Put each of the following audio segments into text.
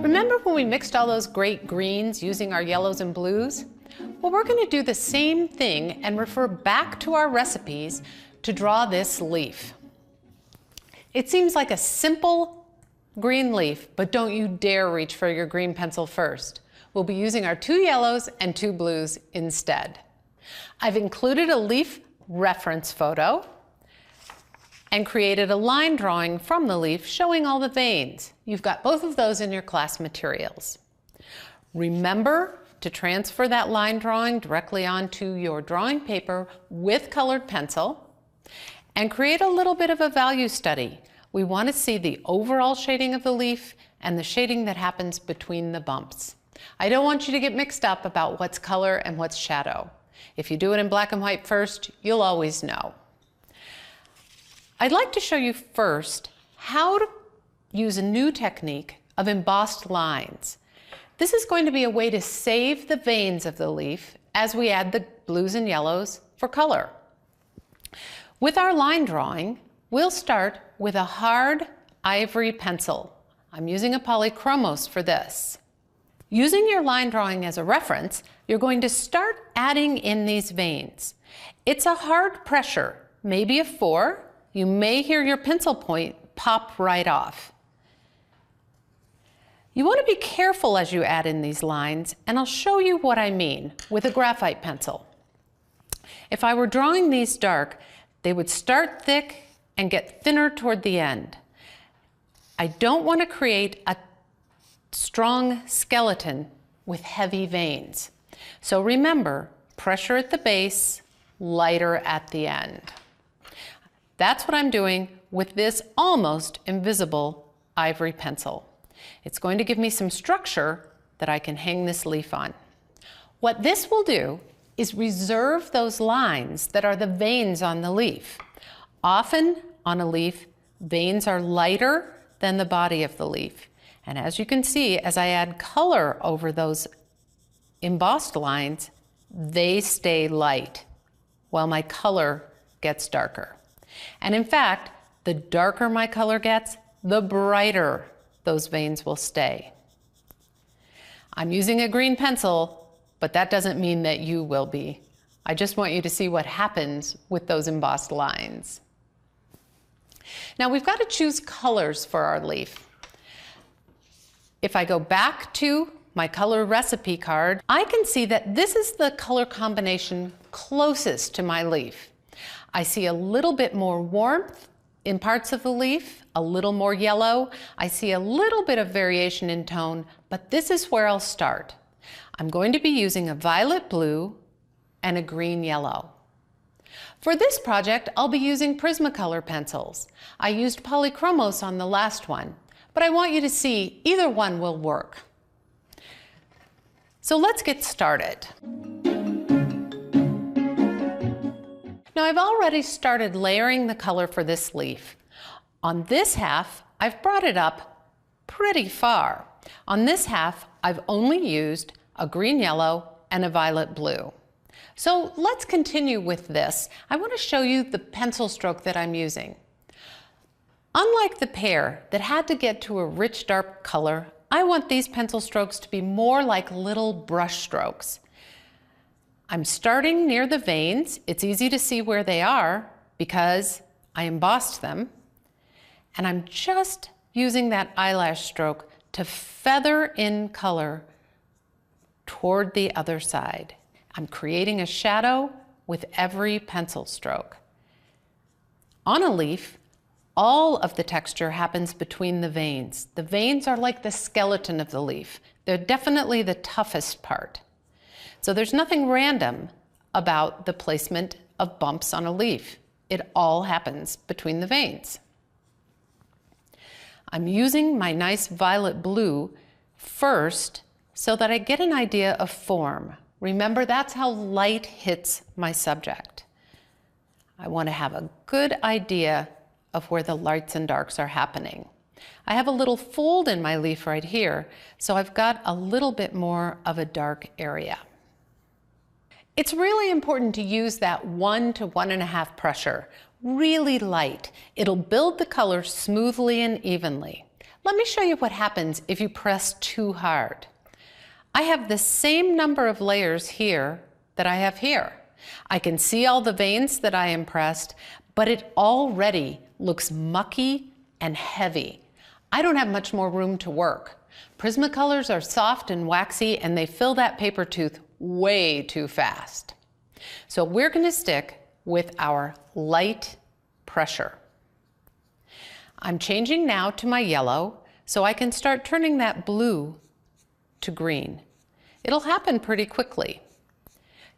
Remember when we mixed all those great greens using our yellows and blues? Well, we're going to do the same thing and refer back to our recipes to draw this leaf. It seems like a simple green leaf, but don't you dare reach for your green pencil first. We'll be using our 2 yellows and 2 blues instead. I've included a leaf reference photo and created a line drawing from the leaf showing all the veins. You've got both of those in your class materials. Remember to transfer that line drawing directly onto your drawing paper with colored pencil and create a little bit of a value study. We want to see the overall shading of the leaf and the shading that happens between the bumps. I don't want you to get mixed up about what's color and what's shadow. If you do it in black and white first, you'll always know. I'd like to show you first how to use a new technique of embossed lines. This is going to be a way to save the veins of the leaf as we add the blues and yellows for color. With our line drawing, we'll start with a hard ivory pencil. I'm using a polychromos for this. Using your line drawing as a reference, you're going to start adding in these veins. It's a hard pressure, maybe a 4. You may hear your pencil point pop right off. You want to be careful as you add in these lines, and I'll show you what I mean with a graphite pencil. If I were drawing these dark, they would start thick and get thinner toward the end. I don't want to create a strong skeleton with heavy veins. So remember, pressure at the base, lighter at the end. That's what I'm doing with this almost invisible ivory pencil. It's going to give me some structure that I can hang this leaf on. What this will do is reserve those lines that are the veins on the leaf. Often on a leaf, veins are lighter than the body of the leaf. And as you can see, as I add color over those embossed lines, they stay light while my color gets darker. And in fact, the darker my color gets, the brighter those veins will stay. I'm using a green pencil, but that doesn't mean that you will be. I just want you to see what happens with those embossed lines. Now we've got to choose colors for our leaf. If I go back to my color recipe card, I can see that this is the color combination closest to my leaf. I see a little bit more warmth in parts of the leaf, a little more yellow. I see a little bit of variation in tone, but this is where I'll start. I'm going to be using a violet blue and a green yellow. For this project, I'll be using Prismacolor pencils. I used polychromos on the last one, but I want you to see either one will work. So let's get started. Now I've already started layering the color for this leaf. On this half, I've brought it up pretty far. On this half, I've only used a green yellow and a violet blue. So let's continue with this. I want to show you the pencil stroke that I'm using. Unlike the pear that had to get to a rich dark color, I want these pencil strokes to be more like little brush strokes. I'm starting near the veins. It's easy to see where they are because I embossed them. And I'm just using that eyelash stroke to feather in color toward the other side. I'm creating a shadow with every pencil stroke. On a leaf, all of the texture happens between the veins. The veins are like the skeleton of the leaf. They're definitely the toughest part. So there's nothing random about the placement of bumps on a leaf. It all happens between the veins. I'm using my nice violet blue first so that I get an idea of form. Remember, that's how light hits my subject. I want to have a good idea of where the lights and darks are happening. I have a little fold in my leaf right here, so I've got a little bit more of a dark area. It's really important to use that 1 to 1.5 pressure. really light. It'll build the color smoothly and evenly. Let me show you what happens if you press too hard. I have the same number of layers here that I have here. I can see all the veins that I impressed, but it already looks mucky and heavy. I don't have much more room to work. Prismacolors are soft and waxy, and they fill that paper tooth way too fast. So we're going to stick with our light pressure. I'm changing now to my yellow so I can start turning that blue to green. It'll happen pretty quickly.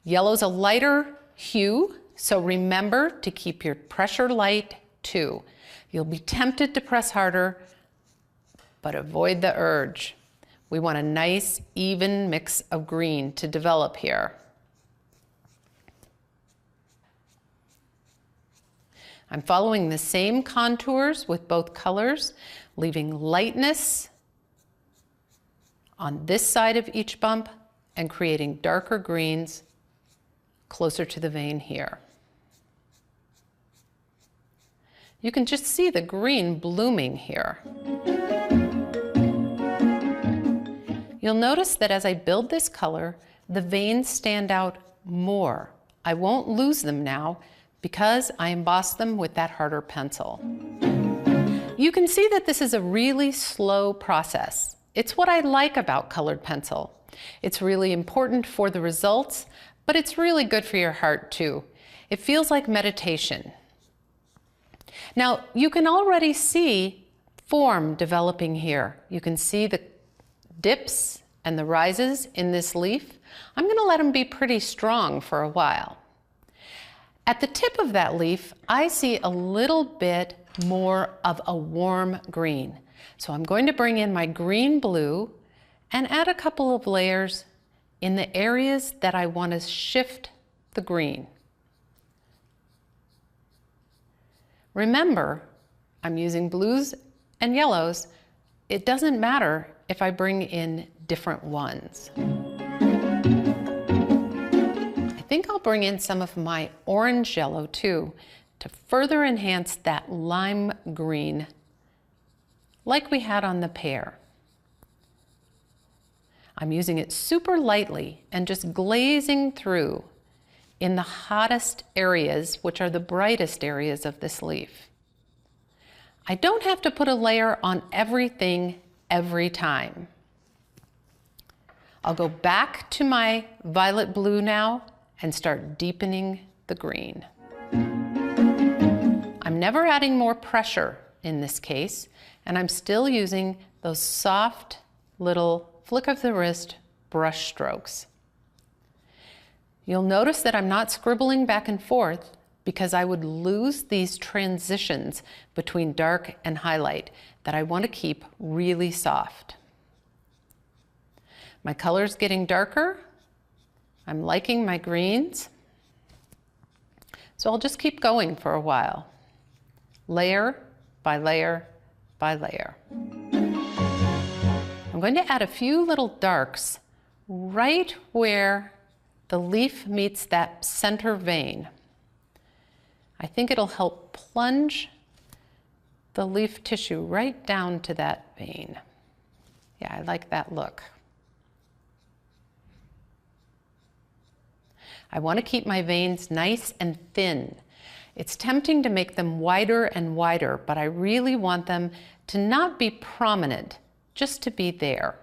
Yellow's a lighter hue, so remember to keep your pressure light too. You'll be tempted to press harder, but avoid the urge. We want a nice, even mix of green to develop here. I'm following the same contours with both colors, leaving lightness on this side of each bump and creating darker greens closer to the vein here. You can just see the green blooming here. You'll notice that as I build this color, the veins stand out more. I won't lose them now because I embossed them with that harder pencil. You can see that this is a really slow process. It's what I like about colored pencil. It's really important for the results, but it's really good for your heart too. It feels like meditation. Now, you can already see form developing here. You can see the dips and the rises in this leaf. I'm going to let them be pretty strong for a while. At the tip of that leaf, I see a little bit more of a warm green. So I'm going to bring in my green blue and add a couple of layers in the areas that I want to shift the green. Remember, I'm using blues and yellows. It doesn't matter if I bring in different ones. I think I'll bring in some of my orange yellow too to further enhance that lime green like we had on the pear. I'm using it super lightly and just glazing through in the hottest areas, which are the brightest areas of this leaf. I don't have to put a layer on everything every time. I'll go back to my violet blue now and start deepening the green. I'm never adding more pressure in this case, and I'm still using those soft little flick of the wrist brush strokes. You'll notice that I'm not scribbling back and forth because I would lose these transitions between dark and highlight that I want to keep really soft. My color's getting darker. I'm liking my greens. So I'll just keep going for a while, layer by layer by layer. I'm going to add a few little darks right where the leaf meets that center vein. I think it'll help plunge the leaf tissue right down to that vein. Yeah, I like that look. I want to keep my veins nice and thin. It's tempting to make them wider and wider, but I really want them to not be prominent, just to be there.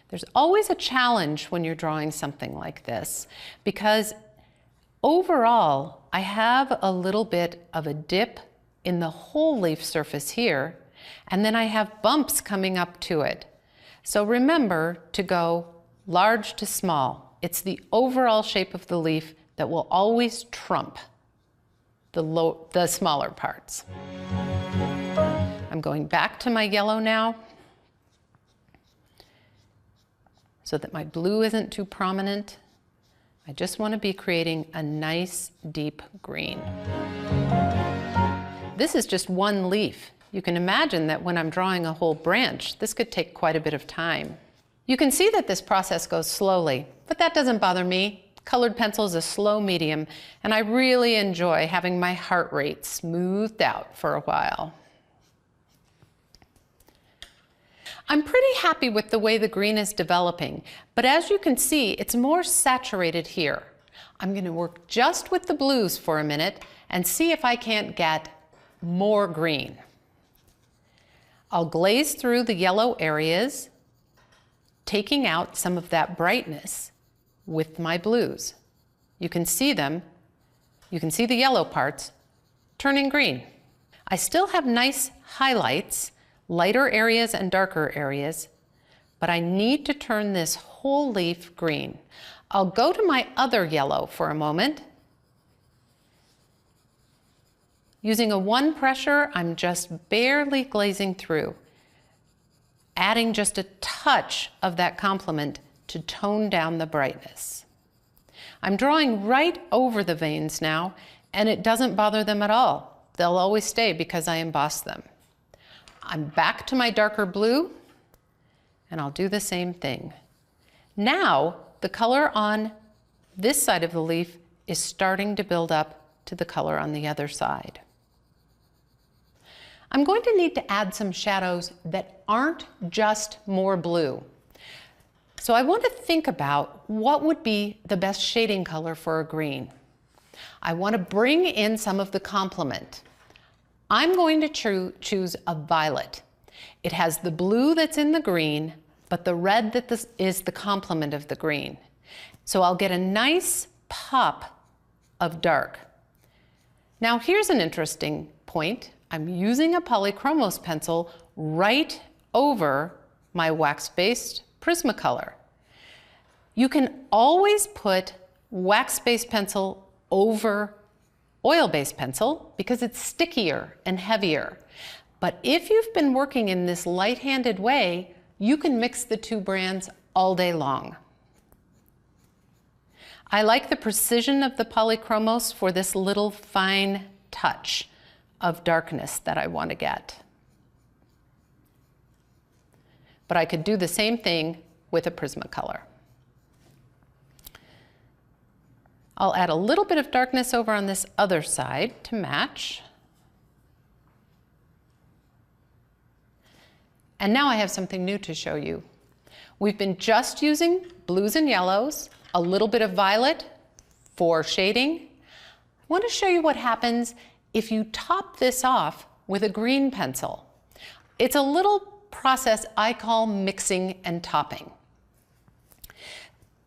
There's always a challenge when you're drawing something like this, because overall, I have a little bit of a dip in the whole leaf surface here, and then I have bumps coming up to it. So remember to go large to small. It's the overall shape of the leaf that will always trump the smaller parts. I'm going back to my yellow now so that my blue isn't too prominent. I just want to be creating a nice deep green. This is just one leaf. You can imagine that when I'm drawing a whole branch, this could take quite a bit of time. You can see that this process goes slowly, but that doesn't bother me. Colored pencil is a slow medium, and I really enjoy having my heart rate smoothed out for a while. I'm pretty happy with the way the green is developing, but as you can see, it's more saturated here. I'm going to work just with the blues for a minute and see if I can't get more green. I'll glaze through the yellow areas, taking out some of that brightness with my blues. You can see them, you can see the yellow parts turning green. I still have nice highlights, lighter areas and darker areas, but I need to turn this whole leaf green. I'll go to my other yellow for a moment. Using a 1 pressure, I'm just barely glazing through, adding just a touch of that complement to tone down the brightness. I'm drawing right over the veins now, and it doesn't bother them at all. They'll always stay because I embossed them. I'm back to my darker blue, and I'll do the same thing. Now, the color on this side of the leaf is starting to build up to the color on the other side. I'm going to need to add some shadows that aren't just more blue. So I want to think about what would be the best shading color for a green. I want to bring in some of the complement. I'm going to choose a violet. It has the blue that's in the green, but the red that is the complement of the green. So I'll get a nice pop of dark. Now here's an interesting point. I'm using a polychromos pencil right over my wax-based Prismacolor. You can always put wax-based pencil over oil-based pencil because it's stickier and heavier. But if you've been working in this light-handed way, you can mix the two brands all day long. I like the precision of the polychromos for this little fine touch of darkness that I want to get. But I could do the same thing with a Prismacolor. I'll add a little bit of darkness over on this other side to match. And now I have something new to show you. We've been just using blues and yellows, a little bit of violet for shading. I want to show you what happens if you top this off with a green pencil. It's a little process I call mixing and topping.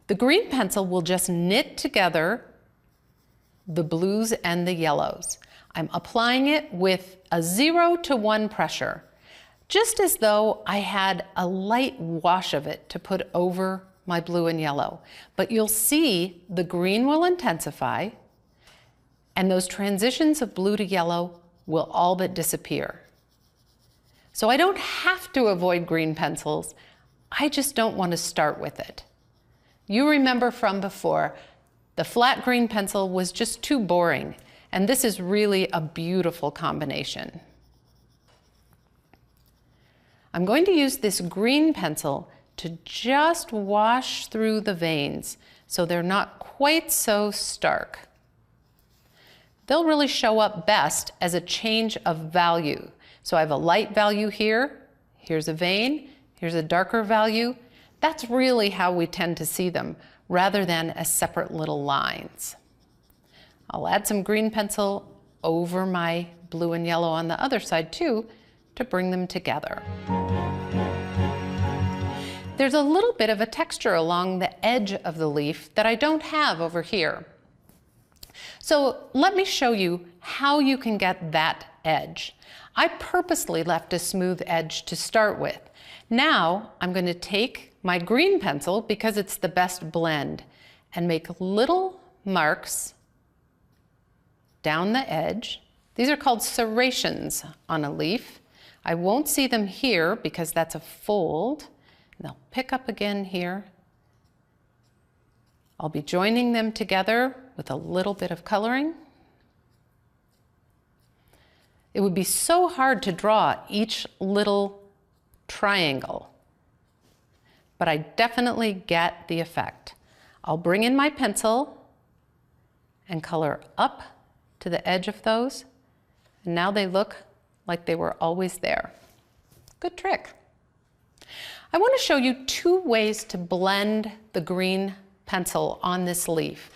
The green pencil will just knit together the blues and the yellows. I'm applying it with a 0 to 1 pressure, just as though I had a light wash of it to put over my blue and yellow. But you'll see the green will intensify, and those transitions of blue to yellow will all but disappear. So I don't have to avoid green pencils, I just don't want to start with it. You remember from before, the flat green pencil was just too boring, and this is really a beautiful combination. I'm going to use this green pencil to just wash through the veins so they're not quite so stark. They'll really show up best as a change of value. So I have a light value here, here's a vein, here's a darker value. That's really how we tend to see them, rather than as separate little lines. I'll add some green pencil over my blue and yellow on the other side too, to bring them together. There's a little bit of a texture along the edge of the leaf that I don't have over here. So let me show you how you can get that edge. I purposely left a smooth edge to start with. Now I'm going to take my green pencil, because it's the best blend, and make little marks down the edge. These are called serrations on a leaf. I won't see them here because that's a fold. They'll pick up again here. I'll be joining them together with a little bit of coloring. It would be so hard to draw each little triangle, but I definitely get the effect. I'll bring in my pencil and color up to the edge of those. And now they look like they were always there. Good trick. I want to show you two ways to blend the green pencil on this leaf.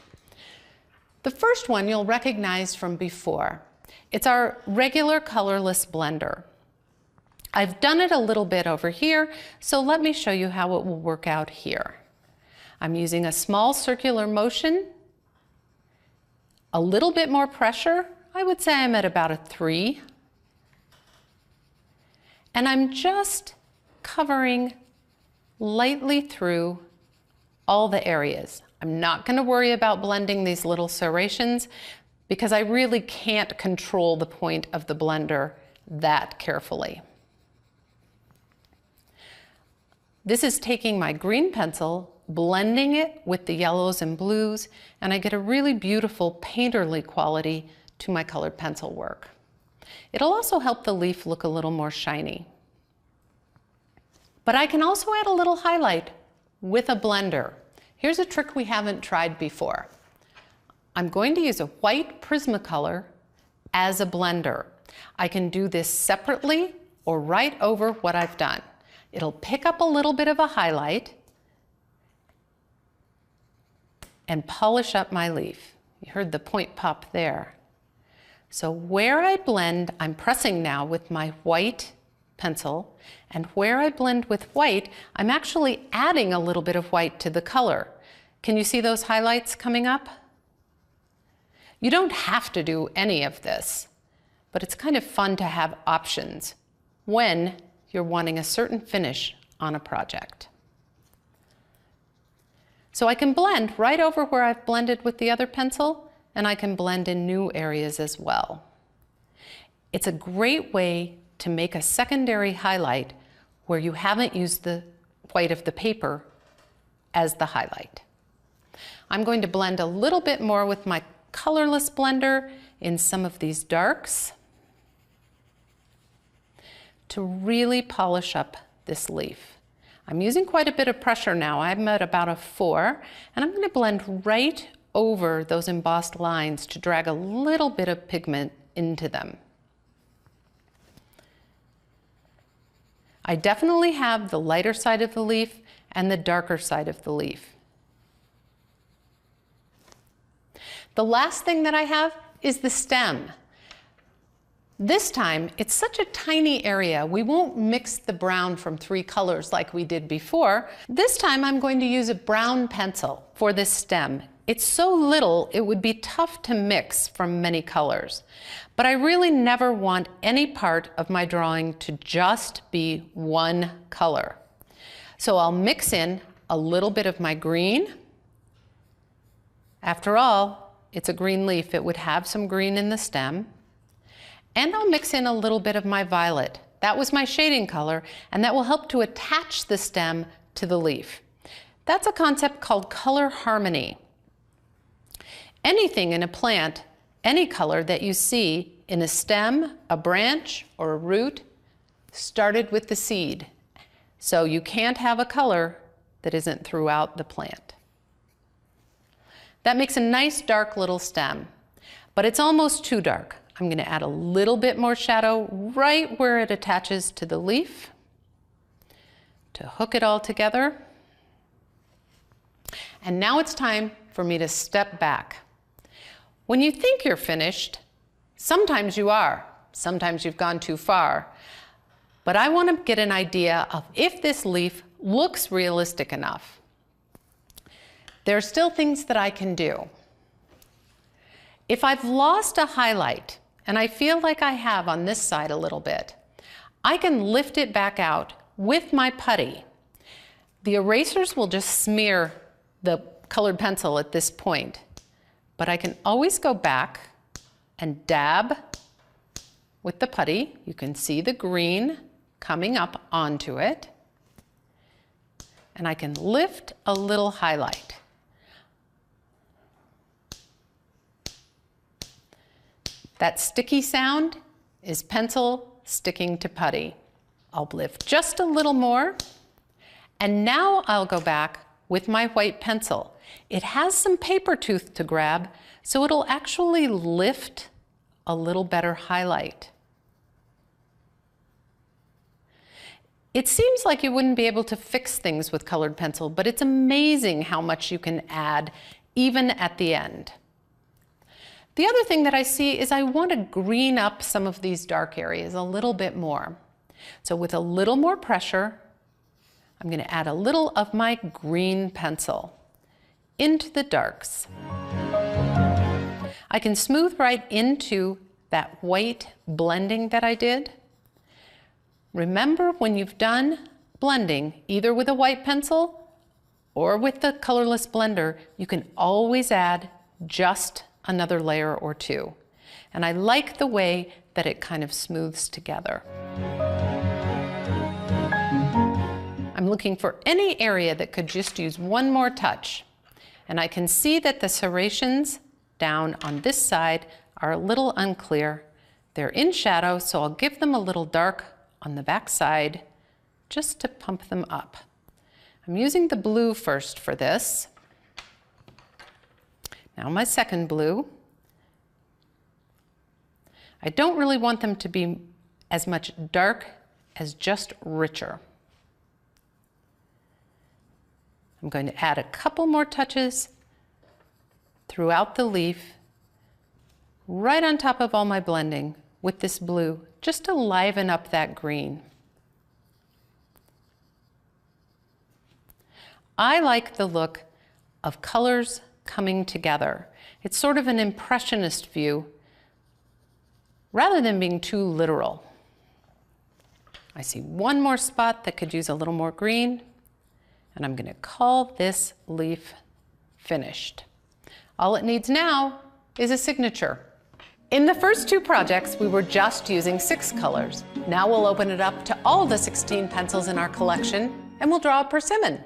The first one you'll recognize from before. It's our regular colorless blender. I've done it a little bit over here, so let me show you how it will work out here. I'm using a small circular motion, a little bit more pressure. I would say I'm at about a 3. And I'm just covering lightly through all the areas. I'm not going to worry about blending these little serrations because I really can't control the point of the blender that carefully. This is taking my green pencil, blending it with the yellows and blues, and I get a really beautiful painterly quality to my colored pencil work. It'll also help the leaf look a little more shiny. But I can also add a little highlight with a blender. Here's a trick we haven't tried before. I'm going to use a white Prismacolor as a blender. I can do this separately or right over what I've done. It'll pick up a little bit of a highlight and polish up my leaf. You heard the point pop there. So where I blend, I'm pressing now with my white pencil, and where I blend with white, I'm actually adding a little bit of white to the color. Can you see those highlights coming up? You don't have to do any of this, but it's kind of fun to have options when you're wanting a certain finish on a project. So I can blend right over where I've blended with the other pencil, and I can blend in new areas as well. It's a great way to make a secondary highlight where you haven't used the white of the paper as the highlight. I'm going to blend a little bit more with my colorless blender in some of these darks to really polish up this leaf. I'm using quite a bit of pressure now. I'm at about a 4, and I'm going to blend right over those embossed lines to drag a little bit of pigment into them. I definitely have the lighter side of the leaf and the darker side of the leaf. The last thing that I have is the stem. This time, it's such a tiny area, we won't mix the brown from 3 colors like we did before. This time I'm going to use a brown pencil for this stem. It's so little, it would be tough to mix from many colors. But I really never want any part of my drawing to just be one color. So I'll mix in a little bit of my green. After all, it's a green leaf, it would have some green in the stem. And I'll mix in a little bit of my violet. That was my shading color, and that will help to attach the stem to the leaf. That's a concept called color harmony. Anything in a plant, any color that you see in a stem, a branch, or a root, started with the seed. So you can't have a color that isn't throughout the plant. That makes a nice dark little stem, but it's almost too dark. I'm going to add a little bit more shadow right where it attaches to the leaf to hook it all together. And now it's time for me to step back. When you think you're finished, sometimes you are, sometimes you've gone too far. But I want to get an idea of if this leaf looks realistic enough. There are still things that I can do. If I've lost a highlight, and I feel like I have on this side a little bit, I can lift it back out with my putty. The erasers will just smear the colored pencil at this point, but I can always go back and dab with the putty. You can see the green coming up onto it, and I can lift a little highlight. That sticky sound is pencil sticking to putty. I'll lift just a little more, and now I'll go back with my white pencil. It has some paper tooth to grab, so it'll actually lift a little better highlight. It seems like you wouldn't be able to fix things with colored pencil, but it's amazing how much you can add even at the end. The other thing that I see is I want to green up some of these dark areas a little bit more. So with a little more pressure, I'm going to add a little of my green pencil into the darks. I can smooth right into that white blending that I did. Remember, when you've done blending, either with a white pencil or with the colorless blender, you can always add just another layer or two. And I like the way that it kind of smooths together. I'm looking for any area that could just use one more touch. And I can see that the serrations down on this side are a little unclear. They're in shadow, so I'll give them a little dark on the back side just to pump them up. I'm using the blue first for this. Now my second blue. I don't really want them to be as much dark as just richer. I'm going to add a couple more touches throughout the leaf, right on top of all my blending with this blue, just to liven up that green. I like the look of colors coming together. It's sort of an impressionist view rather than being too literal. I see one more spot that could use a little more green, and I'm going to call this leaf finished. All it needs now is a signature. In the first two projects, we were just using 6 colors. Now we'll open it up to all the 16 pencils in our collection, and we'll draw a persimmon.